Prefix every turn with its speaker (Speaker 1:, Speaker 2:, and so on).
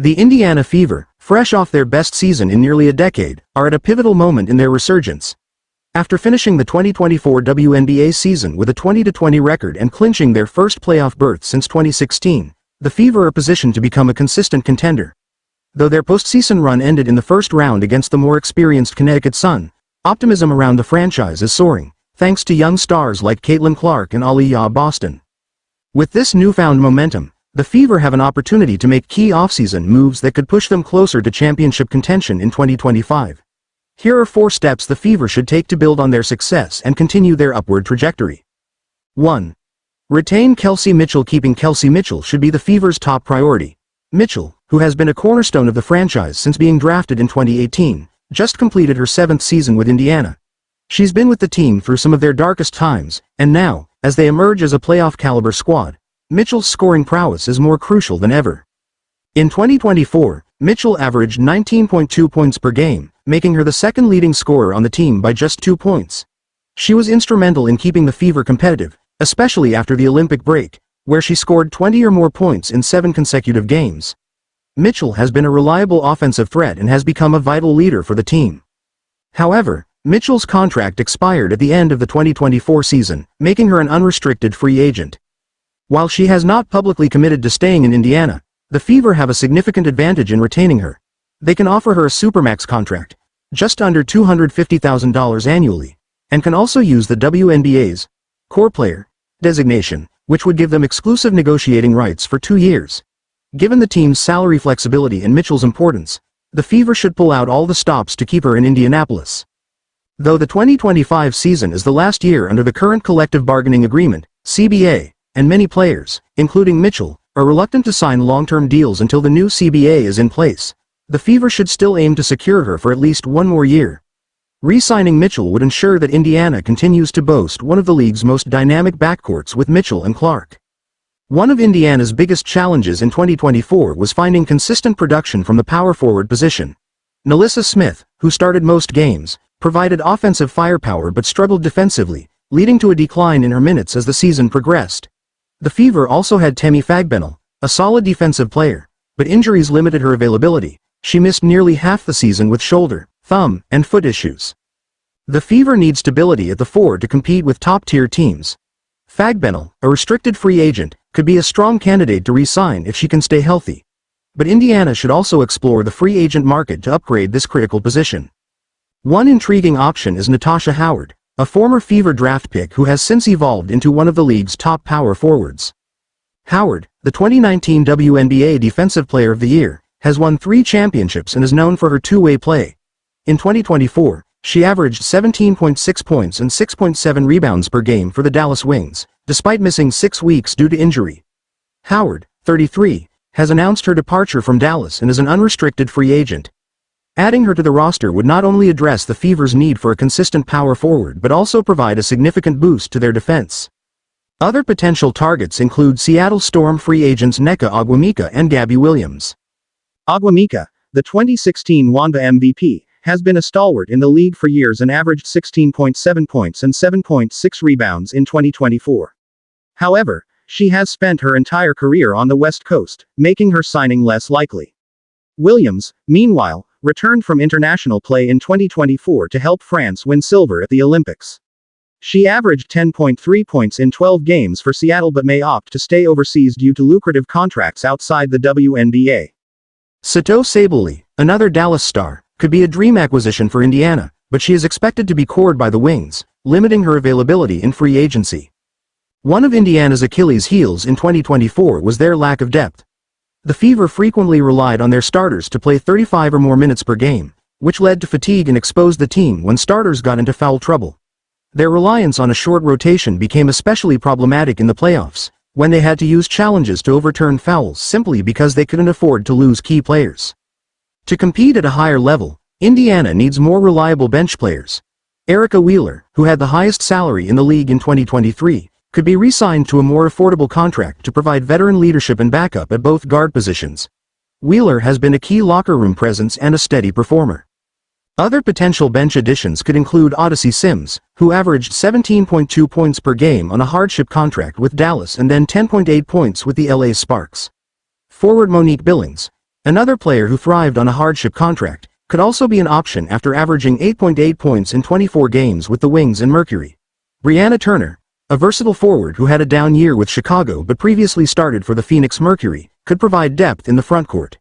Speaker 1: The Indiana Fever, fresh off their best season in nearly a decade, are at a pivotal moment in their resurgence. After finishing the 2024 WNBA season with a 20-20 record and clinching their first playoff berth since 2016, the Fever are positioned to become a consistent contender. Though their postseason run ended in the first round against the more experienced Connecticut Sun, optimism around the franchise is soaring, thanks to young stars like Caitlin Clark and Aliyah Boston. With this newfound momentum, the Fever have an opportunity to make key offseason moves that could push them closer to championship contention in 2025. Here are 4 steps the Fever should take to build on their success and continue their upward trajectory. 1. Retain Kelsey Mitchell. Keeping Kelsey Mitchell should be the Fever's top priority. Mitchell, who has been a cornerstone of the franchise since being drafted in 2018, just completed her 7th season with Indiana. She's been with the team through some of their darkest times, and now, as they emerge as a playoff-caliber squad, Mitchell's scoring prowess is more crucial than ever. In 2024, Mitchell averaged 19.2 points per game, making her the second leading scorer on the team by just 2 points. She was instrumental in keeping the Fever competitive, especially after the Olympic break, where she scored 20 or more points in 7 consecutive games. Mitchell has been a reliable offensive threat and has become a vital leader for the team. However, Mitchell's contract expired at the end of the 2024 season, making her an unrestricted free agent. While she has not publicly committed to staying in Indiana, the Fever have a significant advantage in retaining her. They can offer her a supermax contract, just under $250,000 annually, and can also use the WNBA's core player designation, which would give them exclusive negotiating rights for 2 years. Given the team's salary flexibility and Mitchell's importance, the Fever should pull out all the stops to keep her in Indianapolis. Though the 2025 season is the last year under the current collective bargaining agreement, CBA, and many players, including Mitchell, are reluctant to sign long-term deals until the new CBA is in place. The Fever should still aim to secure her for at least 1 more year. Re-signing Mitchell would ensure that Indiana continues to boast one of the league's most dynamic backcourts with Mitchell and Clark. One of Indiana's biggest challenges in 2024 was finding consistent production from the power forward position. Nalissa Smith, who started most games, provided offensive firepower but struggled defensively, leading to a decline in her minutes as the season progressed. The Fever also had Temi Fagbenell, a solid defensive player, but injuries limited her availability. She missed nearly half the season with shoulder, thumb, and foot issues. The Fever need stability at the forward to compete with top-tier teams. Fagbenell, a restricted free agent, could be a strong candidate to re-sign if she can stay healthy. But Indiana should also explore the free agent market to upgrade this critical position. One intriguing option is Natasha Howard, a former Fever draft pick who has since evolved into one of the league's top power forwards. Howard, the 2019 WNBA Defensive Player of the Year, has won 3 championships and is known for her two-way play. In 2024, she averaged 17.6 points and 6.7 rebounds per game for the Dallas Wings, despite missing 6 weeks due to injury. Howard, 33, has announced her departure from Dallas and is an unrestricted free agent. Adding her to the roster would not only address the Fever's need for a consistent power forward but also provide a significant boost to their defense. Other potential targets include Seattle Storm free agents Nneka Ogwumika and Gabby Williams. Ogwumika, the 2016 Wanda MVP, has been a stalwart in the league for years and averaged 16.7 points and 7.6 rebounds in 2024. However, she has spent her entire career on the West Coast, making her signing less likely. Williams, meanwhile, returned from international play in 2024 to help France win silver at the Olympics. She averaged 10.3 points in 12 games for Seattle but may opt to stay overseas due to lucrative contracts outside the WNBA. Sato Sabally, another Dallas star, could be a dream acquisition for Indiana, but she is expected to be cored by the Wings, limiting her availability in free agency. One of Indiana's Achilles' heels in 2024 was their lack of depth. The Fever frequently relied on their starters to play 35 or more minutes per game, which led to fatigue and exposed the team when starters got into foul trouble. Their reliance on a short rotation became especially problematic in the playoffs, when they had to use challenges to overturn fouls simply because they couldn't afford to lose key players. To compete at a higher level, Indiana needs more reliable bench players. Erica Wheeler, who had the highest salary in the league in 2023, could be re-signed to a more affordable contract to provide veteran leadership and backup at both guard positions. Wheeler has been a key locker room presence and a steady performer. Other potential bench additions could include Odyssey Sims, who averaged 17.2 points per game on a hardship contract with Dallas and then 10.8 points with the LA Sparks. Forward Monique Billings, Another player who thrived on a hardship contract could also be an option after averaging 8.8 points in 24 games with the Wings and Mercury. Brianna Turner, a versatile forward who had a down year with Chicago but previously started for the Phoenix Mercury, could provide depth in the frontcourt.